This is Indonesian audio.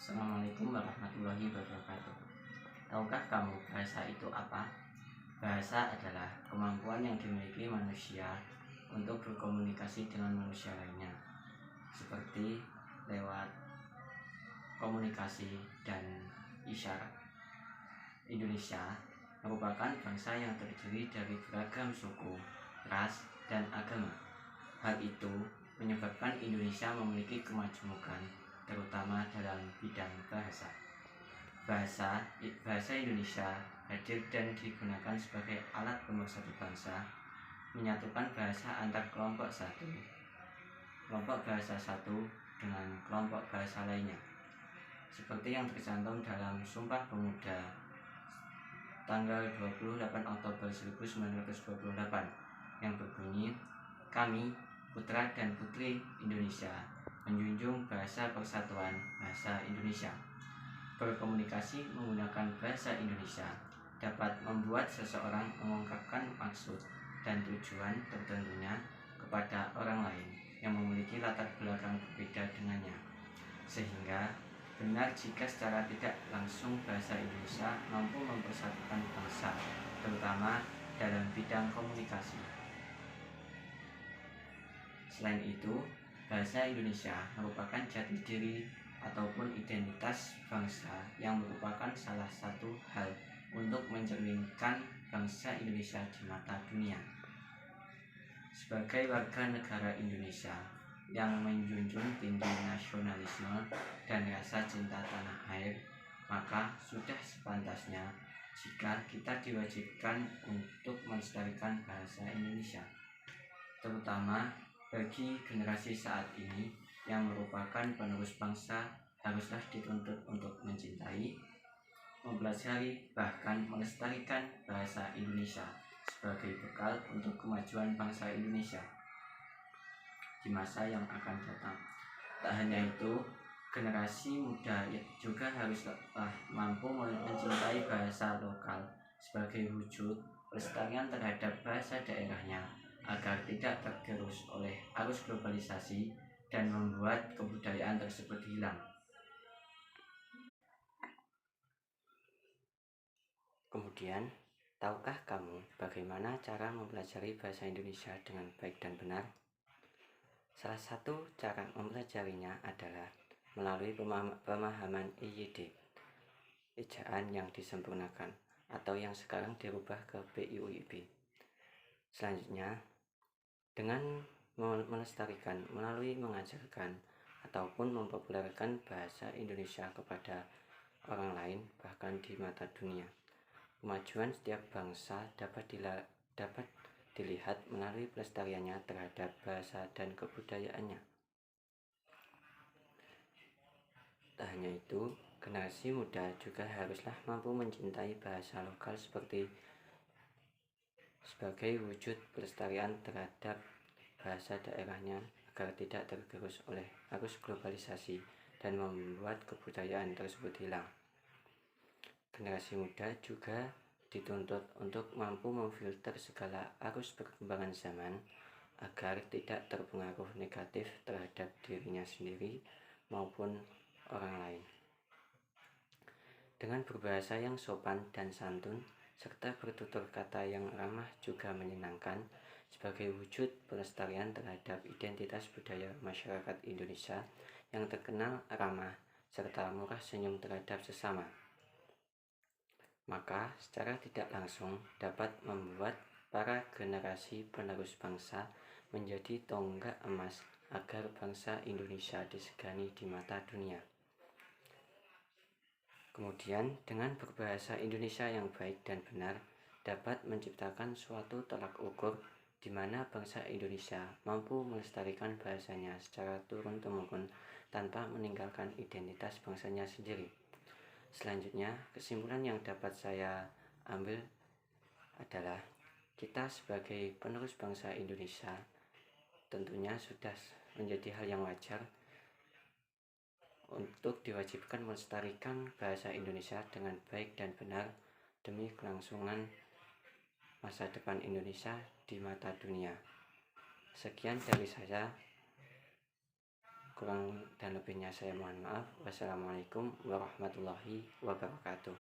Assalamualaikum warahmatullahi wabarakatuh. Tahukah kamu bahasa itu apa? Bahasa adalah kemampuan yang dimiliki manusia untuk berkomunikasi dengan manusia lainnya, seperti lewat komunikasi dan isyarat. Indonesia merupakan bangsa yang terdiri dari beragam suku, ras, dan agama. Hal itu menyebabkan Indonesia memiliki kemajemukan, terutama dalam bidang bahasa. Bahasa Indonesia hadir dan digunakan sebagai alat pemersatu bangsa, menyatukan bahasa antar kelompok bahasa satu dengan kelompok bahasa lainnya, seperti yang tercantum dalam Sumpah Pemuda tanggal 28 Oktober 1928 yang berbunyi, "Kami, putra dan putri Indonesia, menjunjung bahasa persatuan bahasa Indonesia. Berkomunikasi menggunakan bahasa Indonesia dapat membuat seseorang mengungkapkan maksud dan tujuan tertentunya kepada orang lain yang memiliki latar belakang berbeda dengannya, sehingga benar jika secara tidak langsung bahasa Indonesia mampu mempersatukan bangsa, terutama dalam bidang komunikasi. Selain itu, bahasa Indonesia merupakan jati diri ataupun identitas bangsa yang merupakan salah satu hal untuk mencerminkan bangsa Indonesia di mata dunia. Sebagai warga negara Indonesia yang menjunjung tinggi nasionalisme dan rasa cinta tanah air, maka sudah sepantasnya jika kita diwajibkan untuk melestarikan bahasa Indonesia, terutama bagi generasi saat ini yang merupakan penerus bangsa. Haruslah dituntut untuk mencintai, mempelajari, bahkan melestarikan bahasa Indonesia sebagai bekal untuk kemajuan bangsa Indonesia di masa yang akan datang. Tak hanya itu, generasi muda juga haruslah mampu mencintai bahasa lokal sebagai wujud pelestarian terhadap bahasa daerahnya, agar tidak tergerus oleh arus globalisasi dan membuat kebudayaan tersebut hilang. Kemudian, tahukah kamu bagaimana cara mempelajari bahasa Indonesia dengan baik dan benar? Salah satu cara mempelajarinya adalah melalui pemahaman EYD, ejaan yang disempurnakan, atau yang sekarang dirubah ke BIUIB. Selanjutnya, dengan melestarikan melalui mengajarkan ataupun mempopulerkan bahasa Indonesia kepada orang lain, bahkan di mata dunia. Kemajuan setiap bangsa dapat dilihat melalui pelestariannya terhadap bahasa dan kebudayaannya. Tak hanya itu, generasi muda juga haruslah mampu mencintai bahasa lokal sebagai wujud pelestarian terhadap bahasa daerahnya, agar tidak tergerus oleh arus globalisasi dan membuat kebudayaan tersebut hilang. Generasi muda juga dituntut untuk mampu memfilter segala arus perkembangan zaman agar tidak terpengaruh negatif terhadap dirinya sendiri maupun orang lain. Dengan berbahasa yang sopan dan santun serta bertutur kata yang ramah juga menyenangkan sebagai wujud pelestarian terhadap identitas budaya masyarakat Indonesia yang terkenal ramah serta murah senyum terhadap sesama, maka secara tidak langsung dapat membuat para generasi penerus bangsa menjadi tonggak emas agar bangsa Indonesia disegani di mata dunia. Kemudian, dengan berbahasa Indonesia yang baik dan benar dapat menciptakan suatu tolak ukur di mana bangsa Indonesia mampu melestarikan bahasanya secara turun-temurun tanpa meninggalkan identitas bangsanya sendiri. Selanjutnya, kesimpulan yang dapat saya ambil adalah kita sebagai penerus bangsa Indonesia tentunya sudah menjadi hal yang wajar untuk diwajibkan melestarikan bahasa Indonesia dengan baik dan benar demi kelangsungan masa depan Indonesia di mata dunia. Sekian dari saya. Kurang dan lebihnya saya mohon maaf. Wassalamualaikum warahmatullahi wabarakatuh.